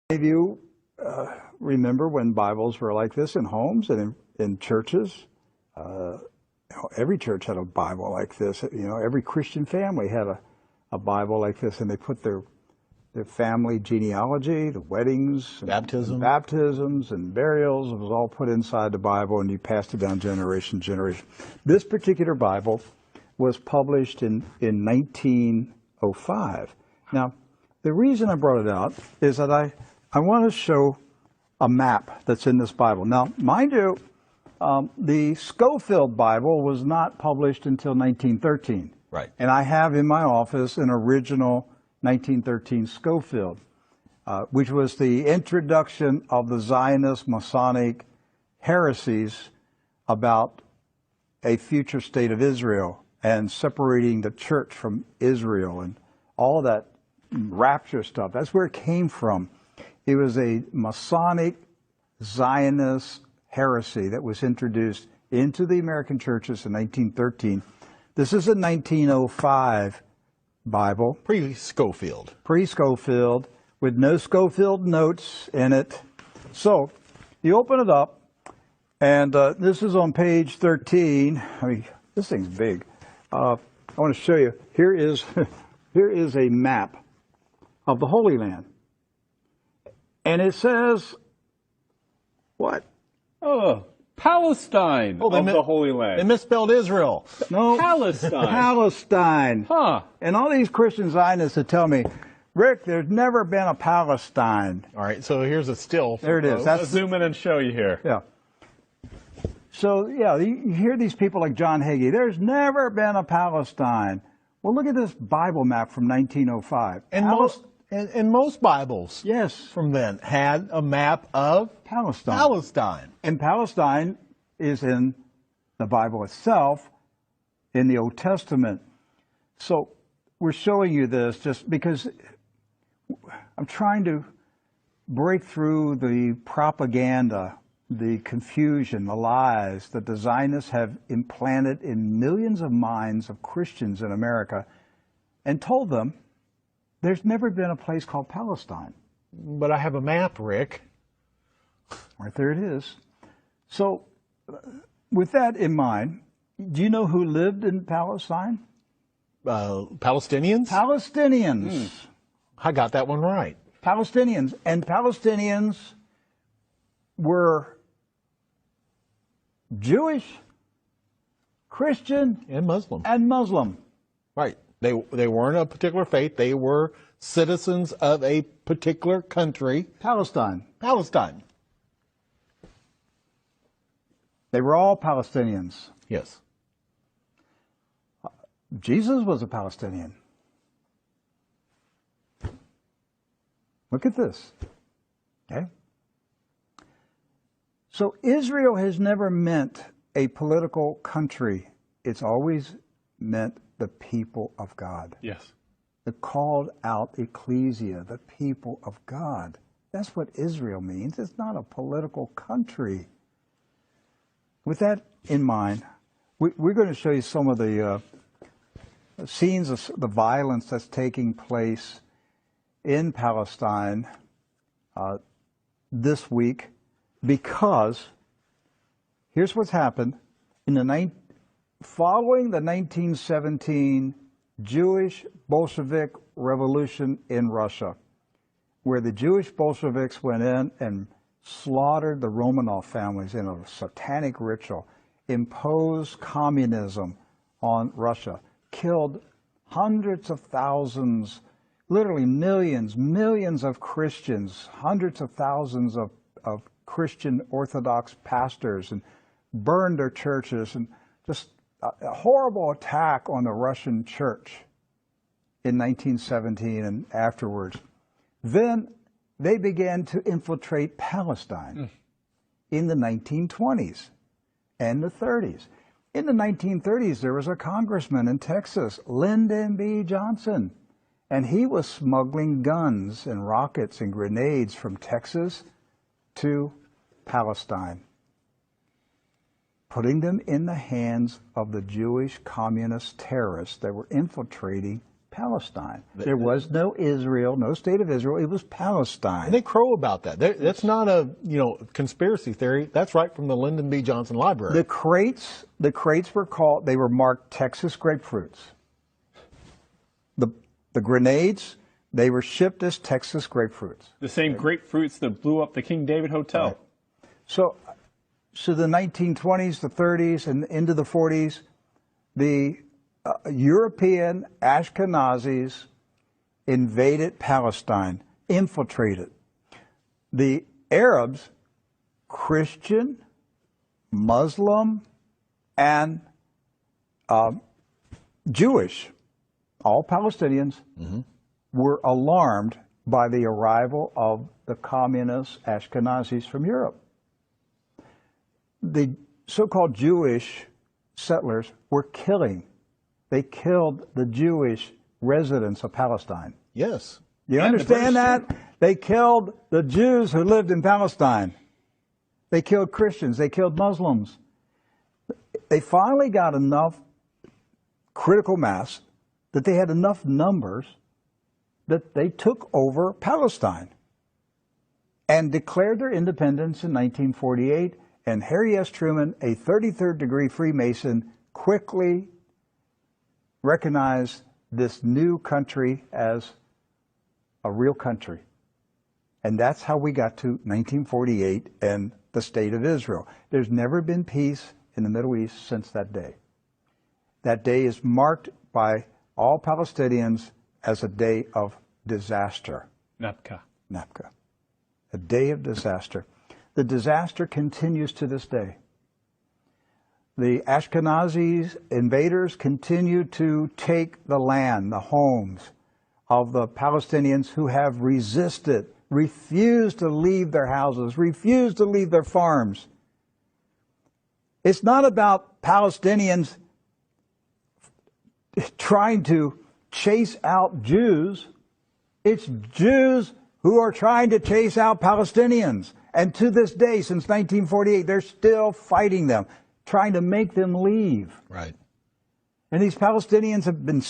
Many of you remember when Bibles were like this in homes and in churches. Every church had a Bible like this. Every Christian family had a Bible like this, and they put their family genealogy, the weddings, and baptisms and burials. It was all put inside the Bible, and you passed it down generation to generation. This particular Bible was published in 1905. Now, the reason I brought it out is that I want to show a map that's in this Bible. Now, mind you, the Scofield Bible was not published until 1913. Right. And I have in my office an original 1913 Scofield, which was the introduction of the Zionist Masonic heresies about a future state of Israel and separating the church from Israel and all that rapture stuff. That's where it came from. It was a Masonic Zionist heresy that was introduced into the American churches in 1913. This is a 1905 Bible. Pre-Scofield. Pre-Scofield, with no Scofield notes in it. So, you open it up, and this is on page 13. I mean, this thing's big. I want to show you. Here is a map of the Holy Land. And it says, what? Oh, Palestine of the Holy Land. They misspelled Israel. No. Palestine. Palestine. Huh. And all these Christian Zionists that tell me, Rick, there's never been a Palestine. All right, so here's a still. There it is. Let's zoom in and show you here. Yeah. So, yeah, you hear these people like John Hagee, there's never been a Palestine. Well, look at this Bible map from 1905. And most Bibles, yes, from then had a map of Palestine. And Palestine is in the Bible itself, in the Old Testament. So we're showing you this just because I'm trying to break through the propaganda, the confusion, the lies that the Zionists have implanted in millions of minds of Christians in America, and told them there's never been a place called Palestine. But I have a map, Rick. Right there it is. So, with that in mind, do you know who lived in Palestine? Palestinians? Palestinians. I got that one right. Palestinians. And Palestinians were Jewish, Christian, and Muslim. Right. They weren't a particular faith. They were citizens of a particular country. Palestine. They were all Palestinians. Yes. Jesus was a Palestinian. Look at this. Okay? So Israel has never meant a political country. It's always meant the people of God. Yes. The called out ecclesia, the people of God. That's what Israel means. It's not a political country. With that in mind, we're going to show you some of the scenes of the violence that's taking place in Palestine this week, because here's what's happened. Following the 1917 Jewish Bolshevik Revolution in Russia, where the Jewish Bolsheviks went in and slaughtered the Romanov families in a satanic ritual, imposed communism on Russia, killed hundreds of thousands, literally millions of Christians, hundreds of thousands of Christian Orthodox pastors, and burned their churches, and just a horrible attack on the Russian church in 1917 and afterwards. Then they began to infiltrate Palestine in the 1920s and the 30s. In the 1930s, there was a congressman in Texas, Lyndon B. Johnson, and he was smuggling guns and rockets and grenades from Texas to Palestine, putting them in the hands of the Jewish communist terrorists that were infiltrating Palestine. There was no Israel, no state of Israel. It was Palestine. And they crow about that. That's not a conspiracy theory. That's right from the Lyndon B. Johnson Library. The crates they were marked Texas grapefruits. The grenades, they were shipped as Texas grapefruits. The same grapefruits that blew up the King David Hotel. Right. So the 1920s, the 30s, and into the 40s, the European Ashkenazis invaded Palestine, infiltrated. The Arabs, Christian, Muslim, and Jewish, all Palestinians, were alarmed by the arrival of the communist Ashkenazis from Europe. The so-called Jewish settlers were they killed the Jewish residents of Palestine. Yes. You understand that? They killed the Jews who lived in Palestine. They killed Christians. They killed Muslims. They finally got enough critical mass that they had enough numbers that they took over Palestine and declared their independence in 1948. And Harry S. Truman, a 33rd degree Freemason, quickly recognized this new country as a real country. And that's how we got to 1948 and the State of Israel. There's never been peace in the Middle East since that day. That day is marked by all Palestinians as a day of disaster. Nakba. Nakba. A day of disaster. The disaster continues to this day. The Ashkenazi invaders continue to take the land, the homes of the Palestinians who have resisted, refused to leave their houses, refused to leave their farms. It's not about Palestinians trying to chase out Jews. It's Jews who are trying to chase out Palestinians. And to this day, since 1948, they're still fighting them, trying to make them leave. Right. And these Palestinians have been